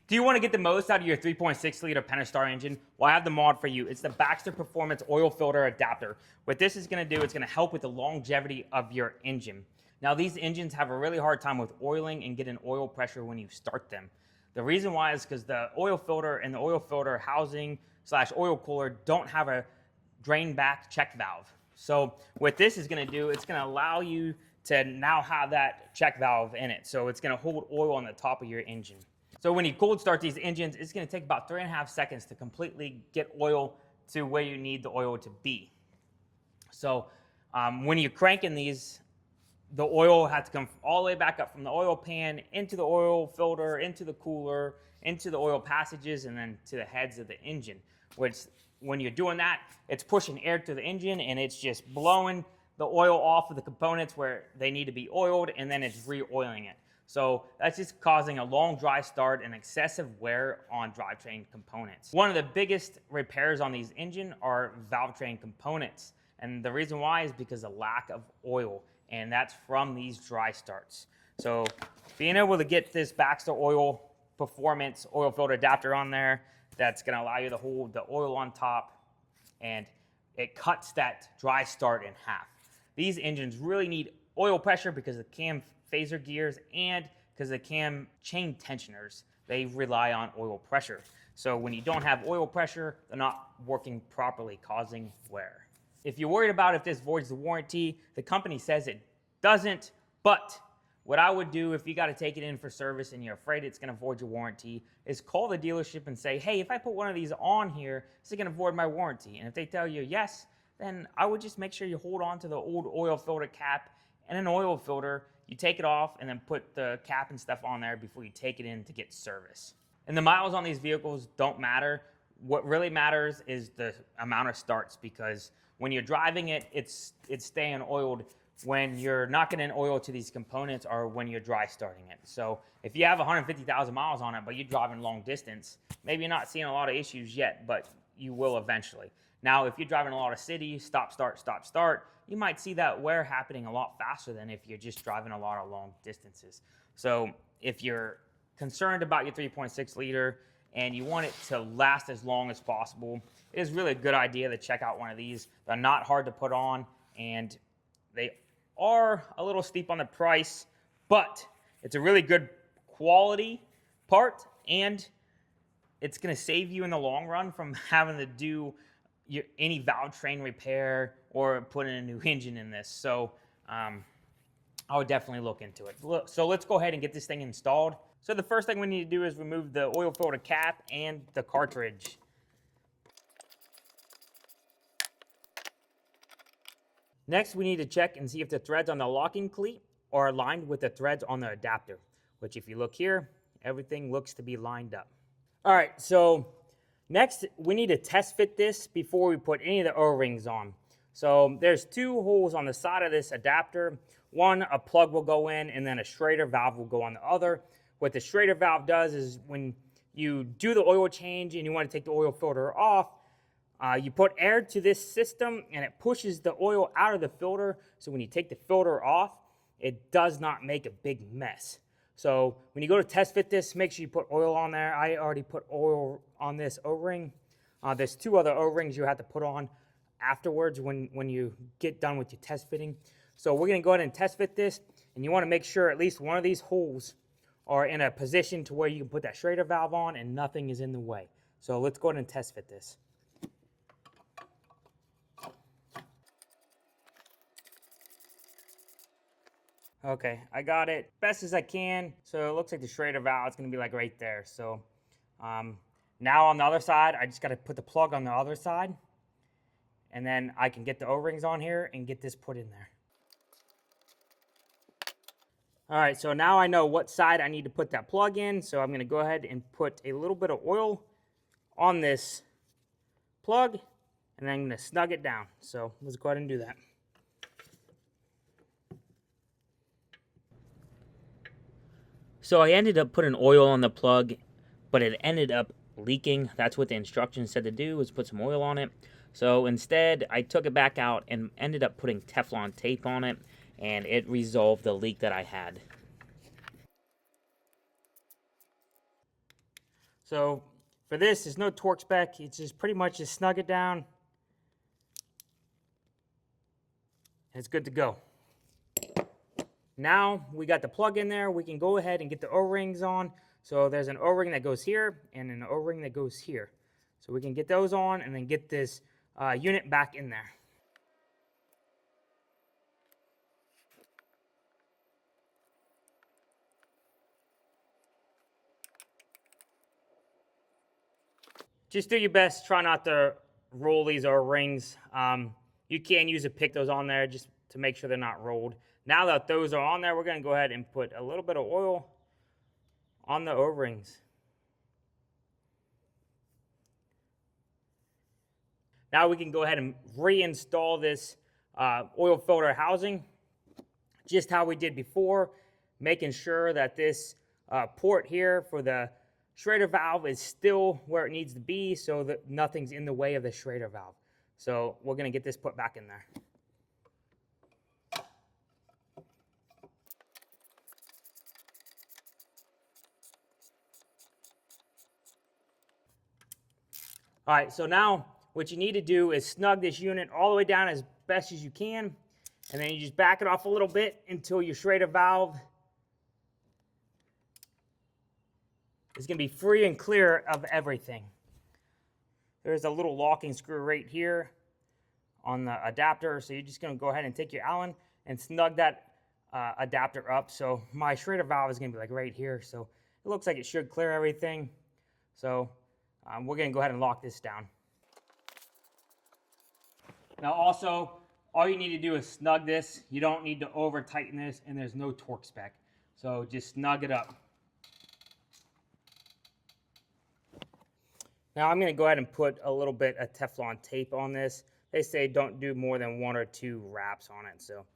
Do you want to get the most out of your 3.6 liter Pentastar engine? Well, I have the mod for you. It's the Baxter Performance Oil Filter Adapter. What this is going to do, it's going to help with the longevity of your engine. Now, these engines have a really hard time with oiling and getting oil pressure when you start them. The reason why is because the oil filter and the oil filter housing / oil cooler don't have a drain back check valve. So what this is going to do, it's going to allow you to now have that check valve in it. So it's going to hold oil on the top of your engine. So when you cold start these engines, it's going to take about 3.5 seconds to completely get oil to where you need the oil to be. So when you're cranking these, the oil has to come all the way back up from the oil pan into the oil filter, into the cooler, into the oil passages, and then to the heads of the engine. Which, when you're doing that, it's pushing air to the engine and it's just blowing the oil off of the components where they need to be oiled, and then it's re-oiling it. So that's just causing a long dry start and excessive wear on drivetrain components. One of the biggest repairs on these engines are valve train components. And the reason why is because of lack of oil, and that's from these dry starts. So being able to get this Baxter Oil Performance Oil Filter Adapter on there, that's going to allow you to hold the oil on top, and it cuts that dry start in half. These engines really need oil pressure because of the cam phaser gears and because the cam chain tensioners, they rely on oil pressure. So when you don't have oil pressure, they're not working properly, causing wear. If you're worried about if this voids the warranty, the company says it doesn't, but what I would do if you got to take it in for service and you're afraid it's going to void your warranty is call the dealership and say, hey, if I put one of these on here, is it going to void my warranty? And if they tell you yes, then I would just make sure you hold on to the old oil filter cap and an oil filter. You take it off and then put the cap and stuff on there before you take it in to get service. And the miles on these vehicles don't matter. What really matters is the amount of starts, because when you're driving it, it's staying oiled when you're not getting oil to these components or when you're dry starting it. So if you have 150,000 miles on it, but you're driving long distance, maybe you're not seeing a lot of issues yet, but you will eventually. Now, if you're driving a lot of city, stop, start, you might see that wear happening a lot faster than if you're just driving a lot of long distances. So if you're concerned about your 3.6 liter and you want it to last as long as possible, it is really a good idea to check out one of these. They're not hard to put on, and they are a little steep on the price, but it's a really good quality part, and it's going to save you in the long run from having to do any valve train repair or put in a new engine in this. So I would definitely look into it. So let's go ahead and get this thing installed. So the first thing we need to do is remove the oil filter cap and the cartridge. Next, we need to check and see if the threads on the locking cleat are aligned with the threads on the adapter, which if you look here, everything looks to be lined up. All right, so next, we need to test fit this before we put any of the O-rings on. So there's two holes on the side of this adapter. One, a plug will go in, and then a Schrader valve will go on the other. What the Schrader valve does is when you do the oil change and you want to take the oil filter off, you put air to this system and it pushes the oil out of the filter. So when you take the filter off, it does not make a big mess. So when you go to test fit this, make sure you put oil on there. I already put oil on this O-ring. There's two other O-rings you have to put on afterwards when you get done with your test fitting. So we're going to go ahead and test fit this, and you want to make sure at least one of these holes are in a position to where you can put that Schrader valve on and nothing is in the way. So let's go ahead and test fit this. Okay, I got it best as I can. So it looks like the Schrader valve is going to be like right there. So now on the other side, I just got to put the plug on the other side, and then I can get the O-rings on here and get this put in there. All right, so now I know what side I need to put that plug in. So I'm going to go ahead and put a little bit of oil on this plug, and then I'm going to snug it down. So let's go ahead and do that. So I ended up putting oil on the plug, but it ended up leaking. That's what the instructions said to do, was put some oil on it. So instead, I took it back out and ended up putting Teflon tape on it, and it resolved the leak that I had. So for this, there's no torque spec. It's just pretty much just snug it down. And it's good to go. Now we got the plug in there. We can go ahead and get the O-rings on. So there's an O-ring that goes here and an O-ring that goes here. So we can get those on and then get this unit back in there. Just do your best. Try not to roll these O-rings. You can use a pick those on there just to make sure they're not rolled. Now that those are on there, we're going to go ahead and put a little bit of oil on the O-rings. Now we can go ahead and reinstall this oil filter housing just how we did before, making sure that this port here for the Schrader valve is still where it needs to be so that nothing's in the way of the Schrader valve. So we're going to get this put back in there. All right, so now what you need to do is snug this unit all the way down as best as you can, and then you just back it off a little bit until your Schrader valve is going to be free and clear of everything. There's a little locking screw right here on the adapter, so you're just going to go ahead and take your Allen and snug that adapter up. So my Schrader valve is going to be like right here, so it looks like it should clear everything. So we're going to go ahead and lock this down. Now also, all you need to do is snug this. You don't need to over tighten this, and there's no torque spec. So just snug it up. Now I'm going to go ahead and put a little bit of Teflon tape on this. They say don't do more than 1 or 2 wraps on it, so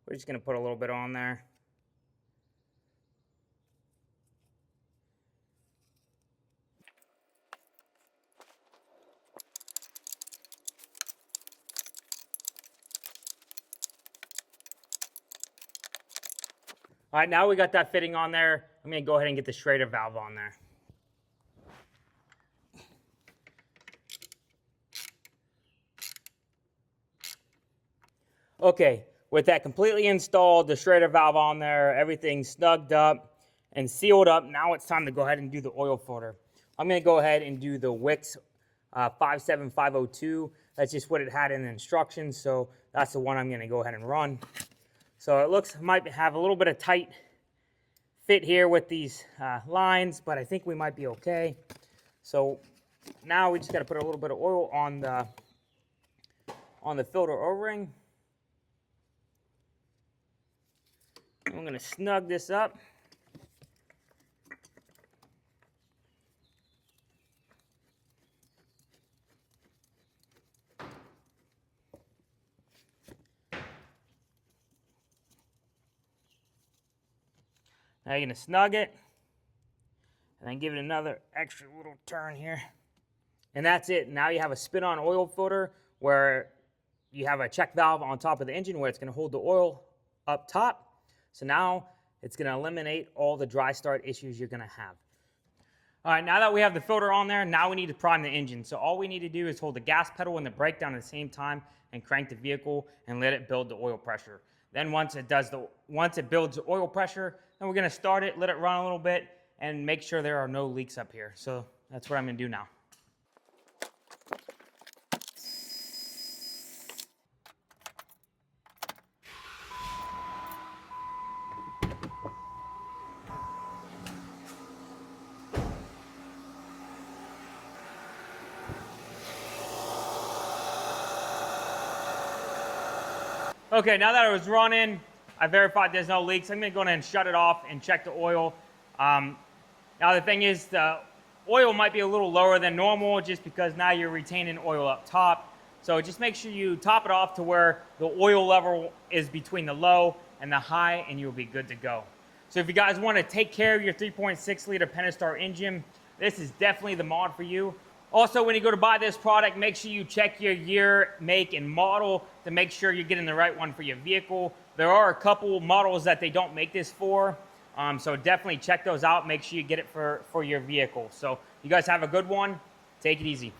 we're just going to put a little bit on there. All right, now we got that fitting on there. I'm going to go ahead and get the Schrader valve on there. Okay, with that completely installed, the Schrader valve on there, everything snugged up and sealed up, now it's time to go ahead and do the oil filter. I'm going to go ahead and do the Wix 57502. That's just what it had in the instructions, so that's the one I'm going to go ahead and run. So it looks might have a little bit of tight fit here with these lines, but I think we might be okay. So now we just got to put a little bit of oil on the filter O-ring. I'm going to snug this up. Now you're going to snug it, and then give it another extra little turn here. And that's it. Now you have a spin-on oil filter where you have a check valve on top of the engine where it's going to hold the oil up top. So now it's going to eliminate all the dry start issues you're going to have. All right, now that we have the filter on there, now we need to prime the engine. So all we need to do is hold the gas pedal and the brake down at the same time and crank the vehicle and let it build the oil pressure. Then once it builds the oil pressure, then we're going to start it, let it run a little bit, and make sure there are no leaks up here. So that's what I'm going to do now. Okay, now that it was running, I verified there's no leaks. I'm going to go ahead and shut it off and check the oil. Now the thing is, the oil might be a little lower than normal just because now you're retaining oil up top. So just make sure you top it off to where the oil level is between the low and the high, and you'll be good to go. So if you guys want to take care of your 3.6 liter Pentastar engine, this is definitely the mod for you. Also, when you go to buy this product, make sure you check your year, make, and model to make sure you're getting the right one for your vehicle. There are a couple models that they don't make this for, so definitely check those out. Make sure you get it for your vehicle. So You guys have a good one. Take it easy.